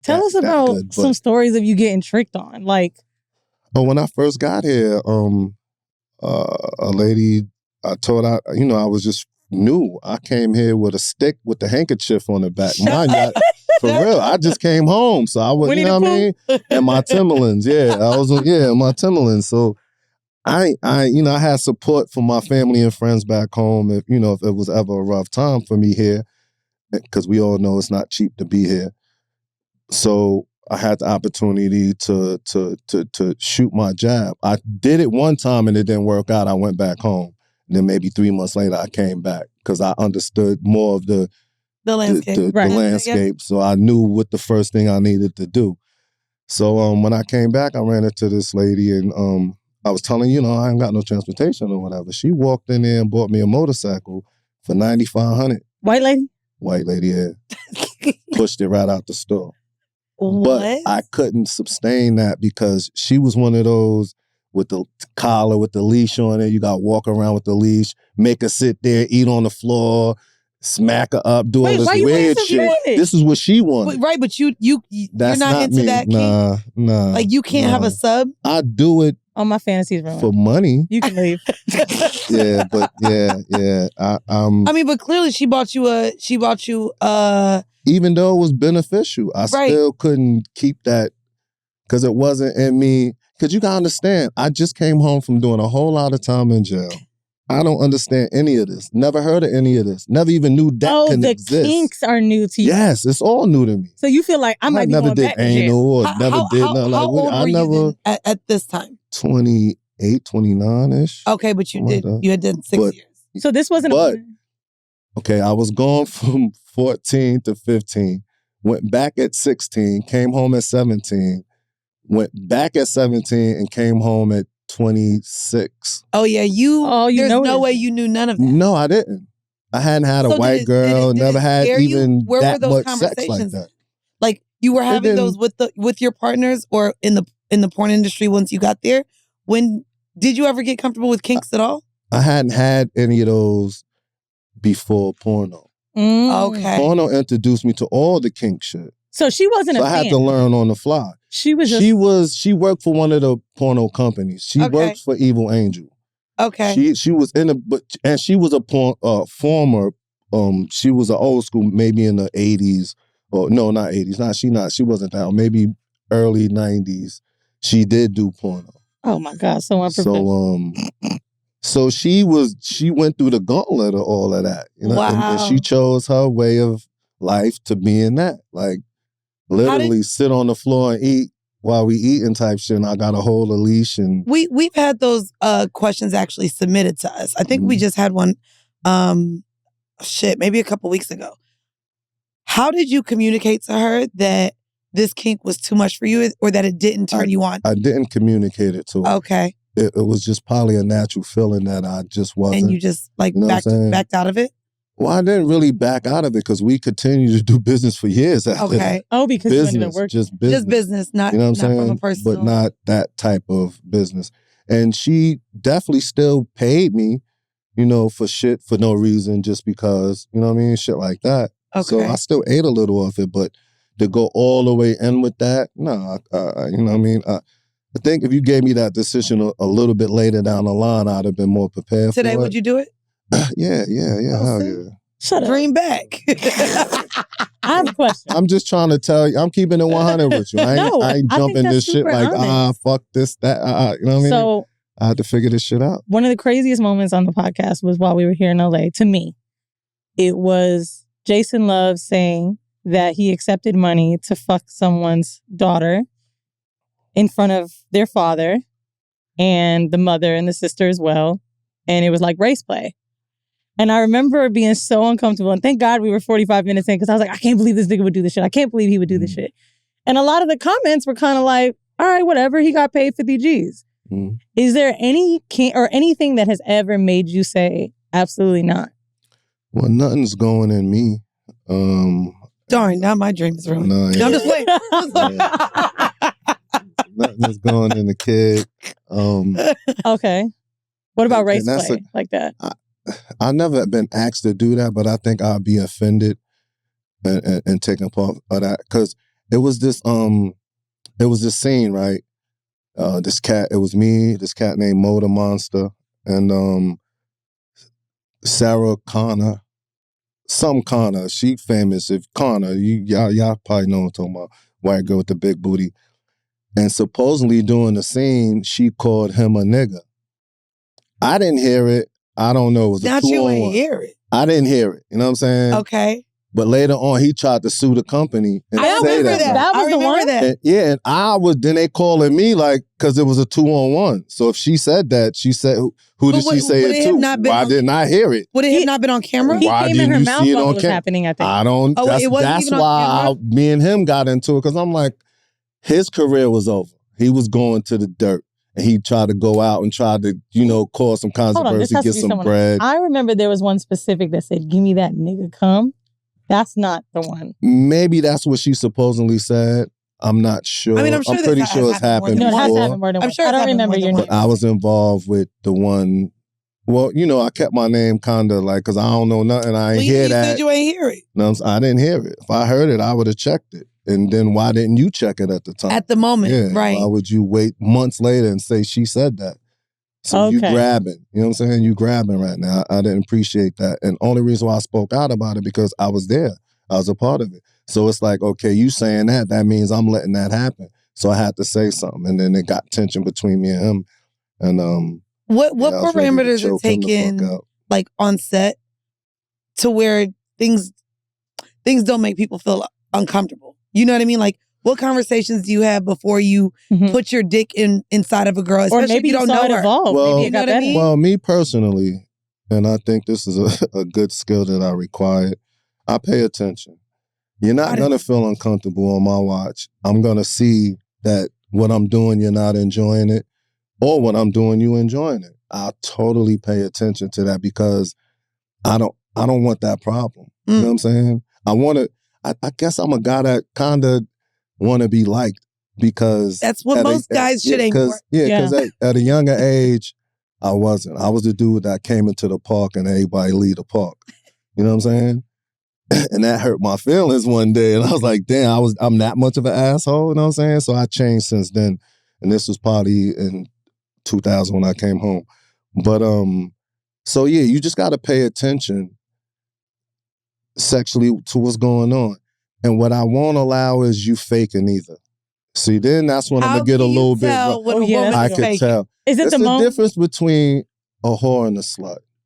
Tell us about some stories of you getting tricked on. Like, when I first got here, a lady, I was just new. I came here with a stick with the handkerchief on the back. For real, I just came home, so I was, you know what I mean? And my Timberlands, my Timberlands. So I had support from my family and friends back home. If it was ever a rough time for me here, because we all know it's not cheap to be here. So I had the opportunity to shoot my jab. I did it one time and it didn't work out. I went back home. And then maybe 3 months later, I came back because I understood more of the landscape. The landscape. So I knew what the first thing I needed to do. So when I came back, I ran into this lady and I was telling I ain't got no transportation or whatever. She walked in there and bought me a motorcycle for $9,500. White lady? White lady, yeah. Pushed it right out the store. What? But I couldn't sustain that because she was one of those with the collar, with the leash on it. You got to walk around with the leash, make her sit there, eat on the floor, smack her up, do all this weird shit. This is what she wanted. Right, but you're not into me. that kink? Nah. Like you can't have a sub? I do it. Oh, my fantasies wrong. For money. You can leave. Yeah. I mean, but clearly she bought you even though it was beneficial, I still couldn't keep that because it wasn't in me. Because you gotta understand, I just came home from doing a whole lot of time in jail. I don't understand any of this. Never heard of any of this. Never even knew that can exist. Oh, the kinks are new to you. Yes, it's all new to me. So you feel like I might be going back to jail. I never did anal or never did nothing. How old were you at this time? 28, 29-ish. Okay, but you had done 6 years. So this wasn't okay, I was gone from 14 to 15, went back at 16, came home at 17, went back at 17 and came home at 26. Oh yeah, there's no way you knew none of that. No, I didn't. I hadn't had a white girl, never had even that much sex like that. Like you were having those with your partners or in the porn industry once you got there? When did you ever get comfortable with kinks at all? I hadn't had any of those before porno. Okay. Porno introduced me to all the kink shit. So she wasn't a fan. I had to learn on the fly. She worked for one of the porno companies. She worked for Evil Angel. Okay. She was and she was a former she was an old school, maybe in the 80s or no, not 80s. She wasn't that. Maybe early 90s. She did do porno. Oh my God, so unprofessional. So she went through the gauntlet of all of that, Wow. and she chose her way of life to be in that. Like literally sit on the floor and eat while we eating type shit. And I got to hold a leash and we've had those questions actually submitted to us. I think we just had one maybe a couple weeks ago. How did you communicate to her that this kink was too much for you or that it didn't turn you on? I didn't communicate it to her. Okay. It was just probably a natural feeling that I just wasn't. And you just backed out of it? Well, I didn't really back out of it because we continued to do business for years after that. Oh, because business, you ended up working. Just business, not, what I'm saying? From a personal. But not that type of business. And she definitely still paid me, for shit for no reason, just because, you know what I mean? Shit like that. Okay. So I still ate a little of it, but to go all the way in with that, no, you know what I mean? I think if you gave me that decision a little bit later down the line, I'd have been more prepared for it. Today, would you do it? Yeah. Hell yeah. Shut up. Dream back. I have a question. I'm just trying to tell you, I'm keeping it 100 with you. I ain't jumping this shit like, fuck this, that, you know what I mean? So, I had to figure this shit out. One of the craziest moments on the podcast was while we were here in LA. To me, it was Jason Love saying that he accepted money to fuck someone's daughter in front of their father and the mother and the sister as well. And it was like race play. And I remember being so uncomfortable. And thank God we were 45 minutes in because I was like, I can't believe this nigga would do this shit. I can't believe he would do this shit. And a lot of the comments were kind of like, all right, whatever. He got paid 50 G's. Is there any or anything that has ever made you say, absolutely not? Well, nothing's going in me. Darn, now my dream is ruined. No, I'm just playing. Nothing's going in the kid. Okay. What about race play like that? I've never been asked to do that, but I think I'd be offended and taken part of that. Because it was this scene, right? This cat, it was me, this cat named Motor Monster, and Sarah Connor, some Connor. She famous. If Connor, y'all probably know what I'm talking about. White girl with the big booty. And supposedly during the scene, she called him a nigga. I didn't hear it. I don't know. It was a 2-on-1. You ain't hear it. I didn't hear it. You know what I'm saying? Okay. But later on, he tried to sue the company and I say remember that. That was the one? And, yeah, and I was. Then they calling me like because it was a 2-on-1. So if she said that, she said, "Who did she say it to? Why didn't I hear it? Would it have not been on camera? He Why came in didn't her you mouth see it while on it was camera? happening, I think. I don't. Oh, that's it wasn't even on why camera? me and him got into it because I'm like, his career was over. He was going to the dirt. And he tried to go out and try to, cause some controversy, get some bread. I remember there was one specific that said, "Give me that nigga cum." That's not the one. Maybe that's what she supposedly said. I'm not sure. I mean, I'm pretty sure it's happened No, it before. has to happen more than once. sure I don't remember your name. But I was involved with the one. Well, I kept my name kind of like, because I don't know nothing. I ain't hear that. You said you ain't hear it. No, I didn't hear it. If I heard it, I would have checked it. And then why didn't you check it at the time? At the moment, right. Why would you wait months later and say she said that? So you grabbing. You know what I'm saying? You grabbing right now. I didn't appreciate that. And only reason why I spoke out about it because I was there. I was a part of it. So it's like, okay, you saying that means I'm letting that happen. So I had to say something. And then it got tension between me and him. And what parameters are taken like on set to where things don't make people feel uncomfortable? You know what I mean? Like, what conversations do you have before you put your dick inside of a girl? Especially or maybe if you don't know her. Evolve. Well, maybe it got better. Well, me personally, and I think this is a good skill that I required, I pay attention. You're not going to feel uncomfortable on my watch. I'm going to see that what I'm doing, you're not enjoying it, or what I'm doing, you enjoying it. I'll totally pay attention to that because I don't want that problem. You know what I'm saying? I guess I'm a guy that kind of want to be liked because that's what most guys should aim for. Because at a younger age, I wasn't. I was the dude that came into the park and everybody leave the park. You know what I'm saying? And that hurt my feelings one day. And I was like, damn, I'm that much of an asshole. You know what I'm saying? So I changed since then. And this was probably in 2000 when I came home. But so yeah, you just got to pay attention sexually to what's going on. And what I won't allow is you faking either. See, then that's when I'm going to get a little bit. I could tell. Is it the difference between a whore and a slut?